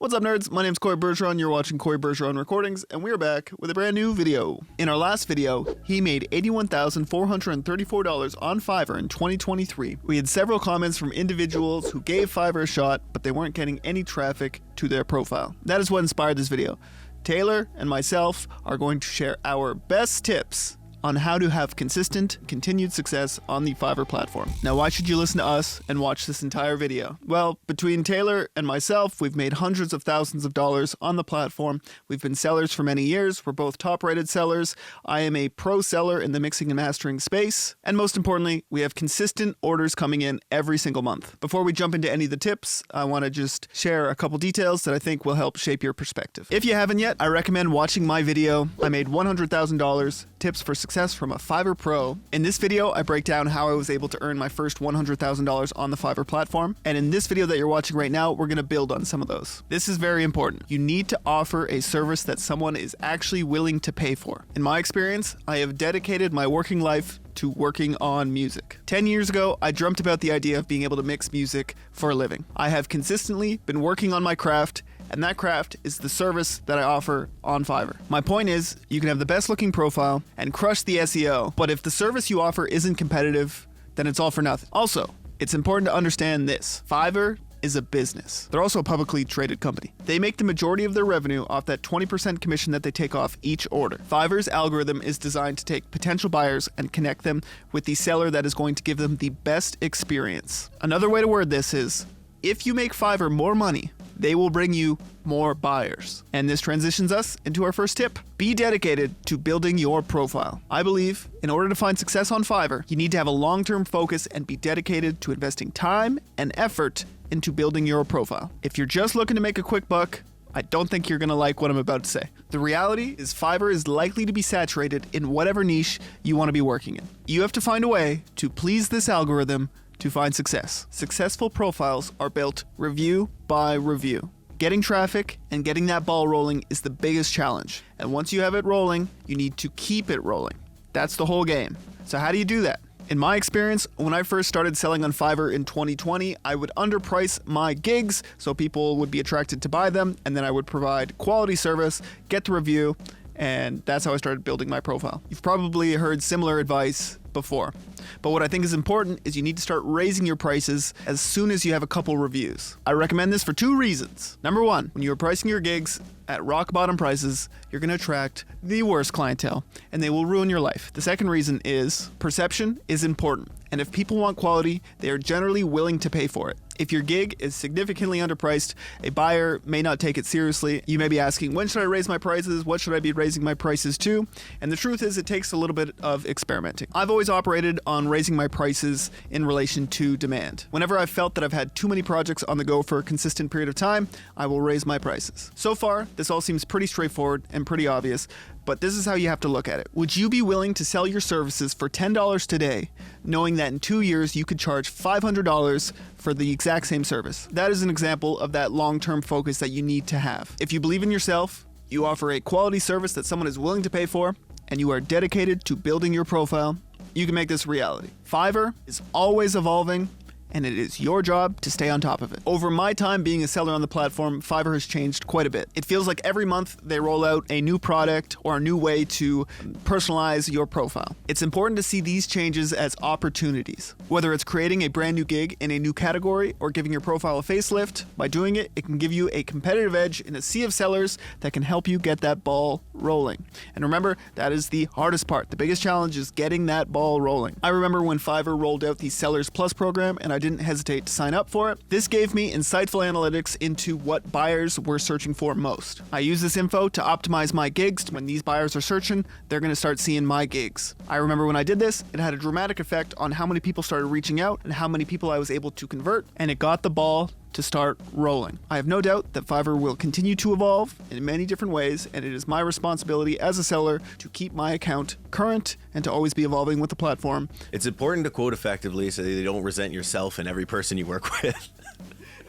What's up, nerds? My name's Corey Bergeron. You're watching Corey Bergeron Recordings, and we're back with a brand new video. In our last video, he made $81,434 on Fiverr in 2023. We had several comments from individuals who gave Fiverr a shot, but they weren't getting any traffic to their profile. That is what inspired this video. Taylor and myself are going to share our best tips on how to have consistent, continued success on the Fiverr platform. Now, why should you listen to us and watch this entire video? Well, between Taylor and myself, we've made hundreds of thousands of dollars on the platform. We've been sellers for many years. We're both top-rated sellers. I am a pro seller in the mixing and mastering space. And most importantly, we have consistent orders coming in every single month. Before we jump into any of the tips, I want to just share a couple details that I think will help shape your perspective. If you haven't yet, I recommend watching my video. I made $100,000 tips for success from a Fiverr pro. In this video, I break down how I was able to earn my first $100,000 on the Fiverr platform. And in this video that you're watching right now, we're going to build on some of those. This is very important. You need to offer a service that someone is actually willing to pay for. In my experience, I have dedicated my working life to working on music. 10 years ago, I dreamt about the idea of being able to mix music for a living. I have consistently been working on my craft, and that craft is the service that I offer on Fiverr. My point is, you can have the best looking profile and crush the SEO, but if the service you offer isn't competitive, then it's all for nothing. Also, it's important to understand this. Fiverr is a business. They're also a publicly traded company. They make the majority of their revenue off that 20% commission that they take off each order. Fiverr's algorithm is designed to take potential buyers and connect them with the seller that is going to give them the best experience. Another way to word this is, if you make Fiverr more money, they will bring you more buyers. And this transitions us into our first tip. Be dedicated to building your profile. I believe in order to find success on Fiverr, you need to have a long-term focus and be dedicated to investing time and effort into building your profile. If you're just looking to make a quick buck, I don't think you're gonna like what I'm about to say. The reality is Fiverr is likely to be saturated in whatever niche you want to be working in. You have to find a way to please this algorithm to find success. Successful profiles are built review by review. Getting traffic and getting that ball rolling is the biggest challenge. And once you have it rolling, you need to keep it rolling. That's the whole game. So how do you do that? In my experience, when I first started selling on Fiverr in 2020, I would underprice my gigs so people would be attracted to buy them, and then I would provide quality service, get the review, and that's how I started building my profile. You've probably heard similar advice before. But what I think is important is you need to start raising your prices as soon as you have a couple reviews. I recommend this for two reasons. Number one, when you're pricing your gigs at rock bottom prices, you're going to attract the worst clientele, and they will ruin your life. The second reason is perception is important. And if people want quality, they are generally willing to pay for it. If your gig is significantly underpriced, a buyer may not take it seriously. You may be asking, when should I raise my prices? What should I be raising my prices to? And the truth is, it takes a little bit of experimenting. I've always operated on raising my prices in relation to demand. Whenever I've felt that I've had too many projects on the go for a consistent period of time, I will raise my prices. So far, this all seems pretty straightforward and pretty obvious, but this is how you have to look at it. Would you be willing to sell your services for $10 today, knowing that in 2 years you could charge $500 for the exact same service? That is an example of that long-term focus that you need to have. If you believe in yourself, you offer a quality service that someone is willing to pay for, and you are dedicated to building your profile, you can make this a reality. Fiverr is always evolving, and it is your job to stay on top of it. Over my time being a seller on the platform, Fiverr has changed quite a bit. It feels like every month they roll out a new product or a new way to personalize your profile. It's important to see these changes as opportunities. Whether it's creating a brand new gig in a new category or giving your profile a facelift, by doing it, it can give you a competitive edge in a sea of sellers that can help you get that ball rolling. And remember, that is the hardest part. The biggest challenge is getting that ball rolling. I remember when Fiverr rolled out the Sellers Plus program, and I didn't hesitate to sign up for it. This gave me insightful analytics into what buyers were searching for most. I use this info to optimize my gigs. When these buyers are searching, they're going to start seeing my gigs. I remember when I did this, it had a dramatic effect on how many people started reaching out and how many people I was able to convert, and it got the ball to start rolling. I have no doubt that Fiverr will continue to evolve in many different ways, and it is my responsibility as a seller to keep my account current and to always be evolving with the platform. It's important to quote effectively so that you don't resent yourself and every person you work with.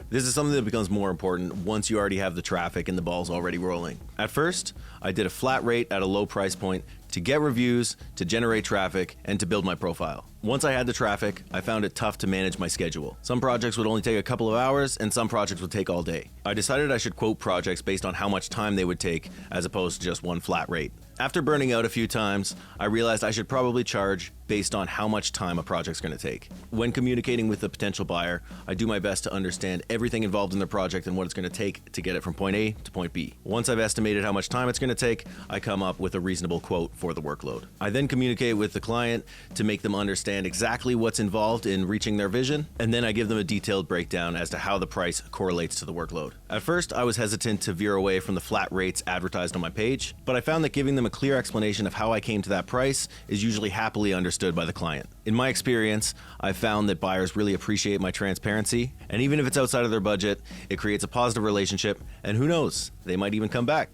This is something that becomes more important once you already have the traffic and the ball's already rolling. At first, I did a flat rate at a low price point to get reviews, to generate traffic, and to build my profile. Once I had the traffic, I found it tough to manage my schedule. Some projects would only take a couple of hours, and some projects would take all day. I decided I should quote projects based on how much time they would take, as opposed to just one flat rate. After burning out a few times, I realized I should probably charge based on how much time a project's going to take. When communicating with a potential buyer, I do my best to understand everything involved in the project and what it's going to take to get it from point A to point B. Once I've estimated how much time it's going to take, I come up with a reasonable quote for the workload. I then communicate with the client to make them understand exactly what's involved in reaching their vision, and then I give them a detailed breakdown as to how the price correlates to the workload. At first, I was hesitant to veer away from the flat rates advertised on my page, but I found that giving them a clear explanation of how I came to that price is usually happily understood by the client. In my experience, I've found that buyers really appreciate my transparency, and even if it's outside of their budget, it creates a positive relationship, and who knows, they might even come back.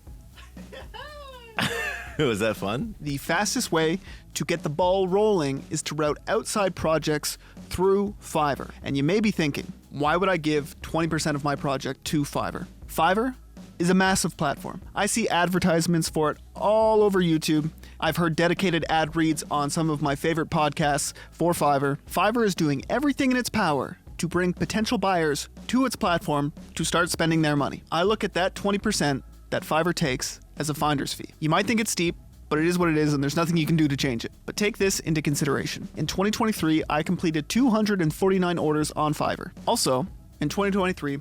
Was that fun? The fastest way to get the ball rolling is to route outside projects through Fiverr. And you may be thinking, why would I give 20% of my project to Fiverr? Fiverr is a massive platform. I see advertisements for it all over YouTube. I've heard dedicated ad reads on some of my favorite podcasts for Fiverr. Fiverr is doing everything in its power to bring potential buyers to its platform to start spending their money. I look at that 20% that Fiverr takes as a finder's fee. You might think it's steep, but it is what it is, and there's nothing you can do to change it. But take this into consideration. In 2023, I completed 249 orders on Fiverr. Also, in 2023,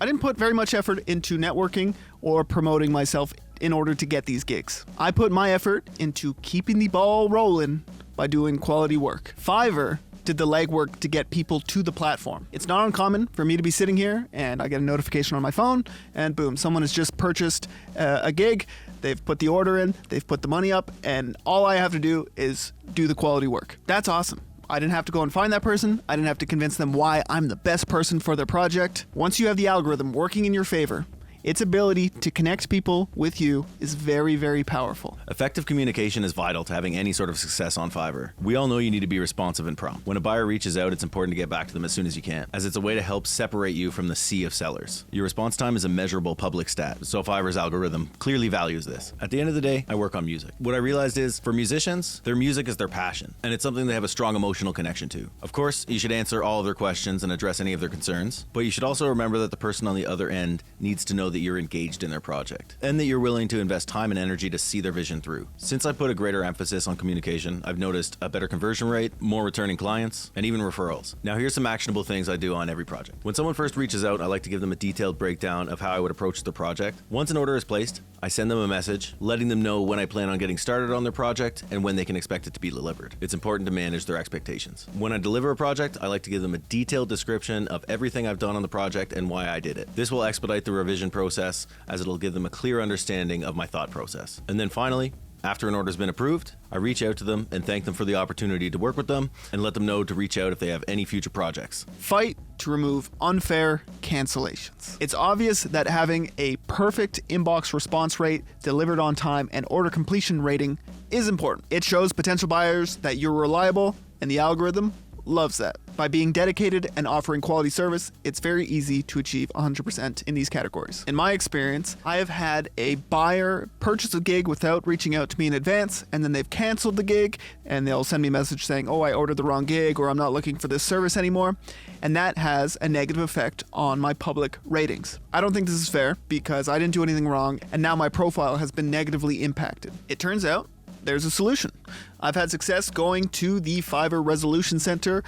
I didn't put very much effort into networking or promoting myself in order to get these gigs. I put my effort into keeping the ball rolling by doing quality work. Fiverr did the legwork to get people to the platform. It's not uncommon for me to be sitting here and I get a notification on my phone and boom, someone has just purchased a gig, they've put the order in, they've put the money up, and all I have to do is do the quality work. That's awesome. I didn't have to go and find that person. I didn't have to convince them why I'm the best person for their project. Once you have the algorithm working in your favor, its ability to connect people with you is very, very powerful. Effective communication is vital to having any sort of success on Fiverr. We all know you need to be responsive and prompt. When a buyer reaches out, it's important to get back to them as soon as you can, as it's a way to help separate you from the sea of sellers. Your response time is a measurable public stat, so Fiverr's algorithm clearly values this. At the end of the day, I work on music. What I realized is, for musicians, their music is their passion, and it's something they have a strong emotional connection to. Of course, you should answer all of their questions and address any of their concerns, but you should also remember that the person on the other end needs to know that you're engaged in their project, and that you're willing to invest time and energy to see their vision through. Since I put a greater emphasis on communication, I've noticed a better conversion rate, more returning clients, and even referrals. Now here's some actionable things I do on every project. When someone first reaches out, I like to give them a detailed breakdown of how I would approach the project. Once an order is placed, I send them a message, letting them know when I plan on getting started on their project and when they can expect it to be delivered. It's important to manage their expectations. When I deliver a project, I like to give them a detailed description of everything I've done on the project and why I did it. This will expedite the revision process, as it'll give them a clear understanding of my thought process. And then finally, after an order's been approved, I reach out to them and thank them for the opportunity to work with them and let them know to reach out if they have any future projects. Fight to remove unfair cancellations. It's obvious that having a perfect inbox response rate, delivered on time, and order completion rating is important. It shows potential buyers that you're reliable, and the algorithm loves that. By being dedicated and offering quality service, it's very easy to achieve 100% in these categories. In my experience, I have had a buyer purchase a gig without reaching out to me in advance, and then they've canceled the gig, and they'll send me a message saying, oh, I ordered the wrong gig, or I'm not looking for this service anymore, and that has a negative effect on my public ratings. I don't think this is fair, because I didn't do anything wrong, and now my profile has been negatively impacted. It turns out there's a solution. I've had success going to the Fiverr Resolution Center,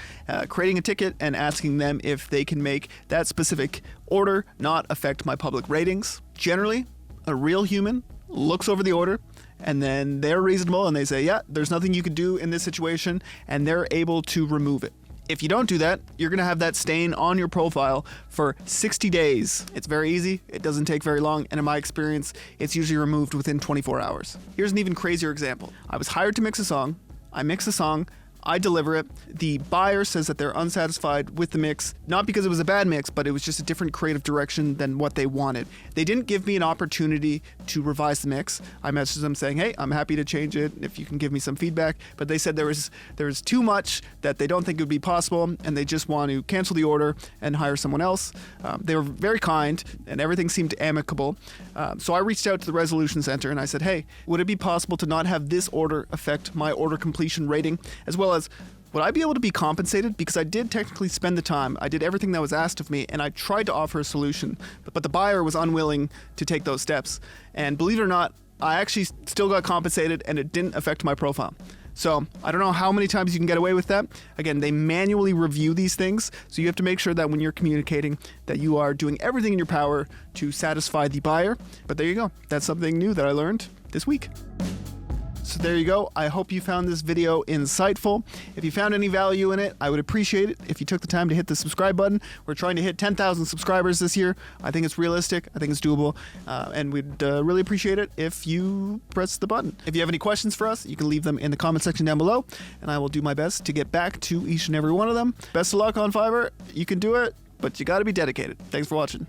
creating a ticket and asking them if they can make that specific order not affect my public ratings. Generally, a real human looks over the order and then they're reasonable and they say, yeah, there's nothing you could do in this situation, and they're able to remove it. If you don't do that, you're going to have that stain on your profile for 60 days. It's very easy, it doesn't take very long, and in my experience, it's usually removed within 24 hours. Here's an even crazier example. I was hired to mix a song. I mixed the song. I deliver it. The buyer says that they're unsatisfied with the mix, not because it was a bad mix, but it was just a different creative direction than what they wanted. They didn't give me an opportunity to revise the mix. I messaged them saying, hey, I'm happy to change it if you can give me some feedback. But they said there was too much that they don't think it would be possible, and they just want to cancel the order and hire someone else. They were very kind, and everything seemed amicable. So I reached out to the Resolution Center and I said, hey, would it be possible to not have this order affect my order completion rating, as well as would I be able to be compensated? Because I did technically spend the time, I did everything that was asked of me, and I tried to offer a solution, but the buyer was unwilling to take those steps. And believe it or not, I actually still got compensated and it didn't affect my profile. So I don't know how many times you can get away with that. Again, they manually review these things, so you have to make sure that when you're communicating that you are doing everything in your power to satisfy the buyer. But there you go. That's something new that I learned this week. So there you go. I hope you found this video insightful. If you found any value in it, I would appreciate it if you took the time to hit the subscribe button. We're trying to hit 10,000 subscribers this year. I think it's realistic. I think it's doable. And we'd really appreciate it if you press the button. If you have any questions for us, you can leave them in the comment section down below, and I will do my best to get back to each and every one of them. Best of luck on Fiverr. You can do it, but you got to be dedicated. Thanks for watching.